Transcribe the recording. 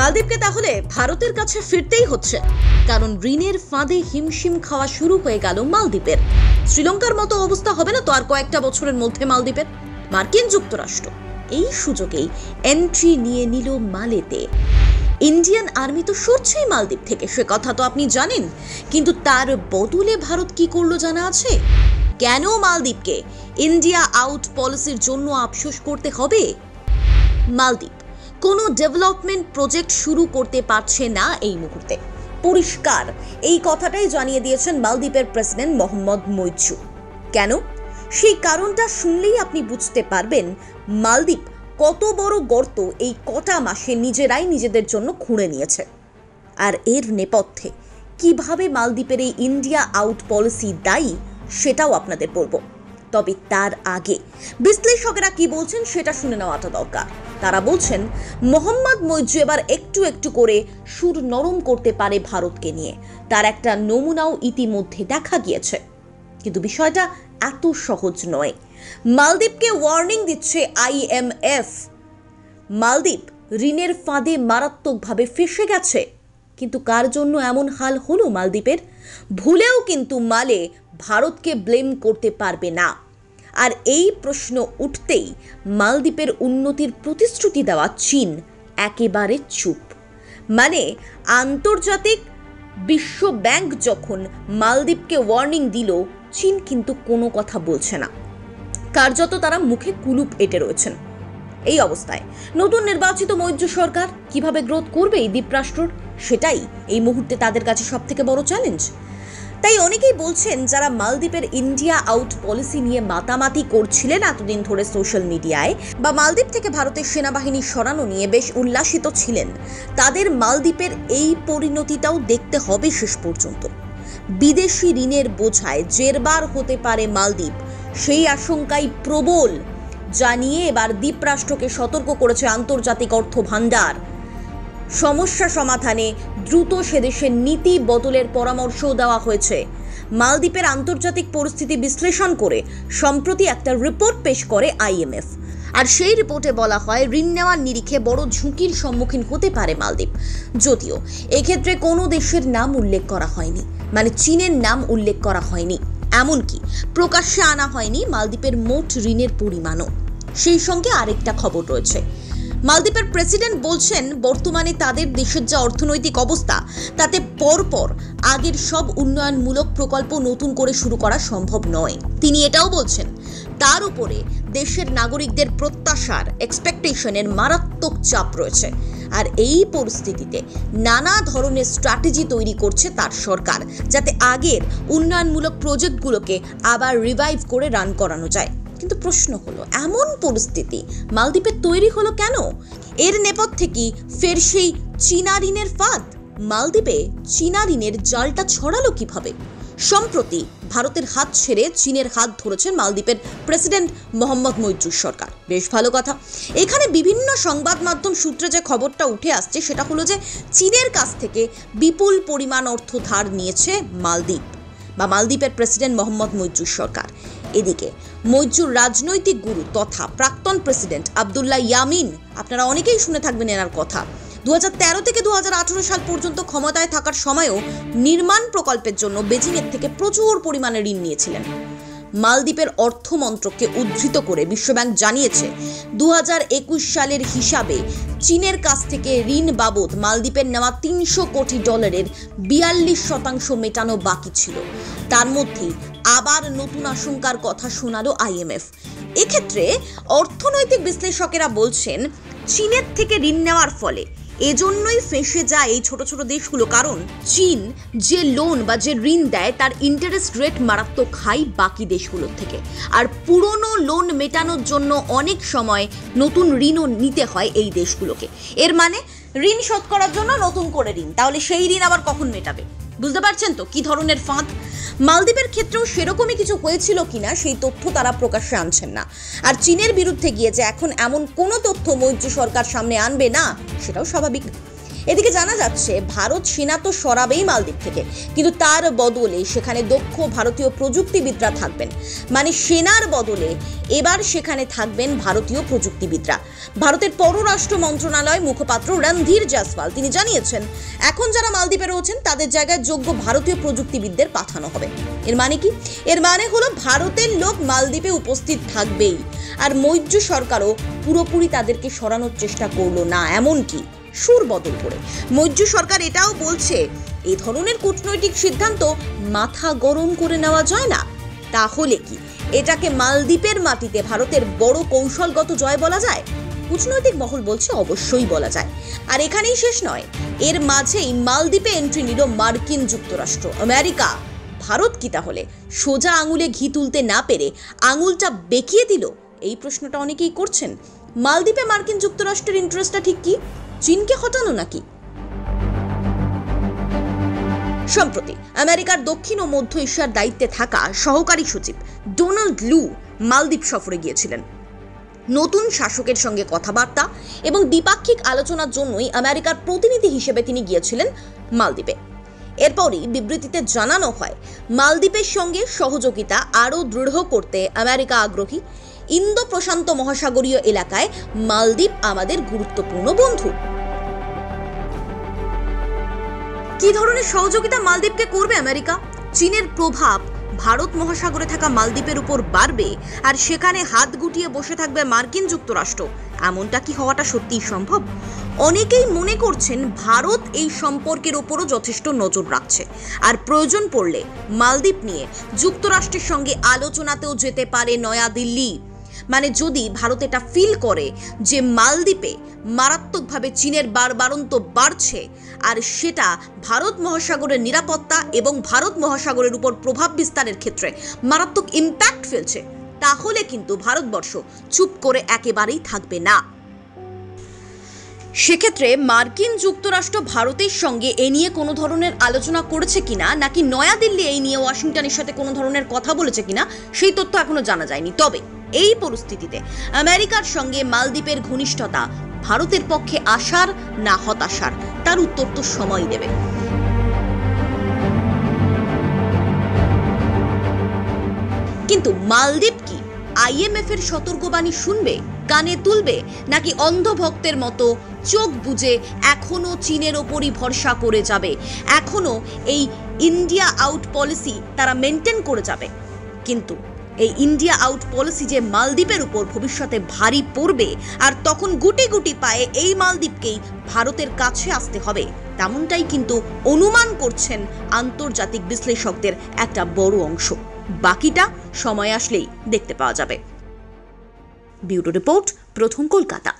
মালদ্বীপকে তাহলে ভারতের কাছে ফিরতেই হচ্ছে, কারণ ঋণের ফাঁদে হিমশিম খাওয়া শুরু হয়ে গেল মালদ্বীপের। শ্রীলঙ্কার মতো অবস্থা হবে না তো আর কয়েকটা বছরের মধ্যে মালদ্বীপের? মার্কিন যুক্তরাষ্ট্র এই সুযোগেই এন্ট্রি নিয়ে নিল মালেতে। ইন্ডিয়ান আর্মি তো সরছেই মালদ্বীপ থেকে, সে কথা তো আপনি জানেন, কিন্তু তার বদলে ভারত কি করলো জানা আছে? কেন মালদ্বীপকে ইন্ডিয়া আউট পলিসির জন্য আফসোস করতে হবে? মালদ্বীপ কোনো ডেভেলপমেন্ট প্রজেক্ট শুরু করতে পারছে না এই মুহূর্তে, পরিষ্কার এই কথাটাই জানিয়ে দিয়েছেন মালদ্বীপের প্রেসিডেন্ট মোহাম্মদ মইজু। কেন? সেই কারণটা শুনলেই আপনি বুঝতে পারবেন মালদ্বীপ কত বড় গর্ত এই কটা মাসে নিজেরাই নিজেদের জন্য খুঁড়ে নিয়েছে। আর এর নেপথ্যে কিভাবে মালদ্বীপের এই ইন্ডিয়া আউট পলিসি দায়ী সেটাও আপনাদের বলবো। তবে তার আগে বিশ্লেষকেরা কি বলছেন সেটা শুনে নেওয়াটা দরকার। তারা বলছেন মোহাম্মদ মইজু এবার একটু একটু করে সুর নরম করতে পারে ভারতকে নিয়ে, তার একটা নমুনাও ইতিমধ্যে দেখা গিয়েছে। কিন্তু বিষয়টা এত সহজ নয়। মালদ্বীপকে ওয়ার্নিং দিচ্ছে IMF। মালদ্বীপ ঋণের ফাঁদে মারাত্মকভাবে ফেঁসে গেছে। কিন্তু কার জন্য এমন হাল হলো মালদ্বীপের? ভুলেও কিন্তু মালে ভারতকে ব্লেম করতে পারবে না। আর এই প্রশ্ন উঠতেই মালদ্বীপের উন্নতির প্রতিশ্রুতি দেওয়া চীন একেবারে চুপ। মানে আন্তর্জাতিক বিশ্ব ব্যাংক যখন মালদ্বীপকে ওয়ার্নিং দিল, চীন কিন্তু কোনো কথা বলছে না, কার্যত তারা মুখে কুলুপ এঁটে রয়েছেন। এই অবস্থায় নতুন নির্বাচিত মৈত্রী সরকার কিভাবে গ্রোথ করবে এই দ্বীপরাষ্ট্রর, সেটাই এই মুহূর্তে তাদের কাছে সব থেকে বড় চ্যালেঞ্জ। তাই অনেকেই বলছেন যারা মালদ্বীপের ইন্ডিয়া আউট পলিসি নিয়ে মাতামাতি করছিলেন এতদিন ধরে সোশ্যাল মিডিয়ায়, বা মালদ্বীপ থেকে ভারতের সেনাবাহিনী সরানো নিয়ে বেশ উল্লাসিত ছিলেন, তাদের মালদ্বীপের এই পরিণতিটাও দেখতে হবে শেষ পর্যন্ত। বিদেশি ঋণের বোঝায় জেরবার হতে পারে মালদ্বীপ, সেই আশঙ্কাই প্রবল, যা নিয়ে এবার দ্বীপরাষ্ট্রকে সতর্ক করেছে আন্তর্জাতিক অর্থ ভান্ডার। সমস্যা সমাধানে দ্রুত সেদেশের নীতি বদলের পরামর্শও দেওয়া হয়েছে। মালদ্বীপের আন্তর্জাতিক পরিস্থিতি বিশ্লেষণ করে সম্প্রতি একটা রিপোর্ট পেশ করে IMF। আর সেই রিপোর্টে বলা হয় ঋণ নেওয়ার নিরিখে বড় ঝুঁকির সম্মুখীন হতে পারে মালদ্বীপ। যদিও এক্ষেত্রে কোনো দেশের নাম উল্লেখ করা হয়নি, মানে চীনের নাম উল্লেখ করা হয়নি, এমনকি প্রকাশ্যে আনা হয়নি মালদ্বীপের মোট ঋণের পরিমাণও। সেই সঙ্গে আরেকটা খবর রয়েছে, মালদ্বীপের প্রেসিডেন্ট বলছেন বর্তমানে তাদের দেশের যা অর্থনৈতিক অবস্থা তাতে পরপর আগের সব উন্নয়নমূলক প্রকল্প নতুন করে শুরু করা সম্ভব নয়। তিনি এটাও বলছেন তার উপরে দেশের নাগরিকদের প্রত্যাশার এক্সপেকটেশনের মারাত্মক চাপ রয়েছে। আর এই পরিস্থিতিতে নানা ধরনের স্ট্র্যাটেজি তৈরি করছে তার সরকার, যাতে আগের উন্নয়নমূলক প্রজেক্টগুলোকে আবার রিভাইভ করে রান করানো যায়। কিন্তু প্রশ্ন হলো, এমন পরিস্থিতি মালদ্বীপে তৈরি হলো কেন? এর নেপথ্যে কি ফের সেই চীনা ঋণের ফাঁদ? মালদ্বীপে চীনা ঋণের জালটা ছড়ালো কিভাবে? সম্প্রতি ভারতের হাত ছেড়ে চীনের হাত ধরেছেন মালদ্বীপের প্রেসিডেন্ট মোহাম্মদ মইজুর সরকার। বেশ ভালো কথা। এখানে বিভিন্ন সংবাদ মাধ্যম সূত্রে যে খবরটা উঠে আসছে সেটা হলো যে চীনের কাছ থেকে বিপুল পরিমাণ অর্থ ধার নিয়েছে মালদ্বীপ বা মালদ্বীপের প্রেসিডেন্ট মোহাম্মদ মইজুর সরকার। এদিকে মইজুর রাজনৈতিক গুরু তথা প্রাক্তন প্রেসিডেন্ট আব্দুল্লাহ ইয়ামিন, আপনারা অনেকেই শুনে থাকবেন এনার কথা, 2013 থেকে 2018 সাল পর্যন্ত ক্ষমতায় থাকার সময়ও নির্মাণ প্রকল্পের জন্য বেজিংয়ের থেকে প্রচুর পরিমাণে ঋণ নিয়েছিলেন। মালদ্বীপের অর্থমন্ত্রককে উদ্ধৃত করে বিশ্বব্যাংক জানিয়েছে 2021 সালের হিসাবে চীনের কাছ থেকে ঋণ বাবদ মালদ্বীপের নেওয়া $300 কোটি 42% মেটানো বাকি ছিল। তার মধ্যেই আবার নতুন আশঙ্কার কথা শোনালো IMF। এক্ষেত্রে অর্থনৈতিক বিশ্লেষকেরা বলছেন চীনের থেকে ঋণ নেওয়ার ফলে এজন্যই ফেঁসে যায় এই ছোট ছোট দেশগুলো, কারণ চীন যে লোন বা যে ঋণ দেয় তার ইন্টারেস্ট রেট মারাত্মক হাই বাকি দেশগুলোর থেকে। আর পুরনো লোন মেটানোর জন্য অনেক সময় নতুন ঋণও নিতে হয় এই দেশগুলোকে। এর মানে ঋণ শোধ করার জন্য নতুন করে ঋণ, তাহলে সেই ঋণ আবার কখন মেটাবে? বুঝতে পারছেন তো কি ধরনের ফাঁদ? মালদ্বীপের ক্ষেত্রেও সেরকমই কিছু হয়েছিল কিনা সেই তথ্য তারা প্রকাশ্যে আনছেন না। আর চীনের বিরুদ্ধে গিয়ে যে এখন এমন কোনো তথ্য মৈত্রী সরকার সামনে আনবে না, সেটাও স্বাভাবিক। এদিকে জানা যাচ্ছে ভারত সেনা তো সরাবেই মালদ্বীপ থেকে, কিন্তু তার বদলে সেখানে দক্ষ ভারতীয় প্রযুক্তিবিদরা থাকবেন। মানে সেনার বদলে এবার সেখানে থাকবেন ভারতীয় প্রযুক্তিবিদরা। ভারতের পররাষ্ট্র মন্ত্রণালয় মুখপাত্র রণধীর জয়সওয়াল তিনি জানিয়েছেন, এখন যারা মালদ্বীপে রয়েছেন তাদের জায়গায় যোগ্য ভারতীয় প্রযুক্তিবিদদের পাঠানো হবে। এর মানে কি? এর মানে হলো ভারতের লোক মালদ্বীপে উপস্থিত থাকবেই, আর মৈত্র সরকারও পুরোপুরি তাদেরকে সরানোর চেষ্টা করলো না, এমনকি সুর বদল করে মৈত্র সরকার এটাও বলছে এই ধরনের কূটনৈতিক সিদ্ধান্ত মাথা গরম করে নেওয়া যায় না। তাহলে কি এটাকে মালদ্বীপের মাটিতে ভারতের বড় কৌশলগত জয় বলা যায়? কূটনৈতিক মহল বলছে অবশ্যই বলা যায়। আর এখানেই শেষ নয়, এর মাঝেই মালদ্বীপে এন্ট্রি নিল মার্কিন যুক্তরাষ্ট্র, আমেরিকা। ভারত কি তাহলে সোজা আঙুলে ঘি তুলতে না পেরে আঙুলটা বেঁকিয়ে দিল? এই প্রশ্নটা অনেকেই করছেন। মালদ্বীপে মার্কিন যুক্তরাষ্ট্রের ইন্টারেস্টটা ঠিক কি? চীনকে হটানো নাকি? সম্প্রতি আমেরিকার দক্ষিণ ও মধ্য এশিয়ার দায়িত্বে থাকা সহকারী সচিব ডোনাল্ড লু মালদ্বীপ সফরে গিয়েছিলেন। নতুন শাসকের সঙ্গে কথাবার্তা এবং দ্বিপাক্ষিক আলোচনার জন্যই আমেরিকার প্রতিনিধি হিসেবে তিনি গিয়েছিলেন মালদ্বীপে। এরপরই বিবৃতিতে জানানো হয়, মালদ্বীপের সঙ্গে সহযোগিতা আরও দৃঢ় করতে আমেরিকা আগ্রহী। ইন্দো প্রশান্ত মহাসাগরীয় এলাকায় মালদ্বীপ আমাদের গুরুত্বপূর্ণ বন্ধু। কি ধরনের সহযোগিতা মালদ্বীপকে করবে আমেরিকা? চীনের প্রভাব ভারত মহাসাগরে থাকা মালদ্বীপের উপর বাড়বে, আর সেখানে হাত গুটিয়ে বসে থাকবে মার্কিন যুক্তরাষ্ট্র। এমনটা কি হওয়াটা সত্যিই সম্ভব? অনেকেই মনে করছেন ভারত এই সম্পর্কের উপরও যথেষ্ট নজর রাখছে, আর প্রয়োজন পড়লে মালদ্বীপ নিয়ে যুক্তরাষ্ট্রের সঙ্গে আলোচনাতেও যেতে পারে নয়াদিল্লি। মানে যদি ভারত এটা ফিল করে যে মালদ্বীপে মারাত্মকভাবে চীনের বাড়বাড়ন্ত বাড়ছে, আর সেটা ভারত মহাসাগরের নিরাপত্তা এবং ভারত মহাসাগরের উপর প্রভাব বিস্তারের ক্ষেত্রে মারাত্মক ইম্প্যাক্ট ফেলছে, তাহলে কিন্তু ভারতবর্ষ চুপ করে একেবারেই থাকবে না। সেক্ষেত্রে মার্কিন যুক্তরাষ্ট্র ভারতের সঙ্গে এ নিয়ে কোনো ধরনের আলোচনা করেছে কিনা, নাকি নয়াদিল্লি এই নিয়ে ওয়াশিংটনের সাথে কোনো ধরনের কথা বলেছে কিনা, সেই তথ্য এখনো জানা যায়নি। তবে এই পরিস্থিতিতে আমেরিকার সঙ্গে মালদ্বীপের ঘনিষ্ঠতা ভারতের পক্ষে আশার না হতাশার, তার উত্তর তো সময় দেবে। কিন্তু মালদ্বীপ কি আইএমএফ এর সতর্কবাণী শুনবে, কানে তুলবে, নাকি অন্ধভক্তের মতো চোখ বুজে এখনো চীনের ওপরই ভরসা করে যাবে, এখনো এই ইন্ডিয়া আউট পলিসি তারা মেনটেন করে যাবে? কিন্তু এই ইন্ডিয়া আউট পলিসি যে মালদ্বীপের উপর ভবিষ্যতে ভারী পড়বে, আর তখন গুটি গুটি পায়ে এই মালদ্বীপকেই ভারতের কাছে আসতে হবে, তেমনটাই কিন্তু অনুমান করছেন আন্তর্জাতিক বিশ্লেষকদের একটা বড় অংশ। বাকিটা সময় আসলেই দেখতে পাওয়া যাবে। ব্যুরো রিপোর্ট, প্রথম কলকাতা।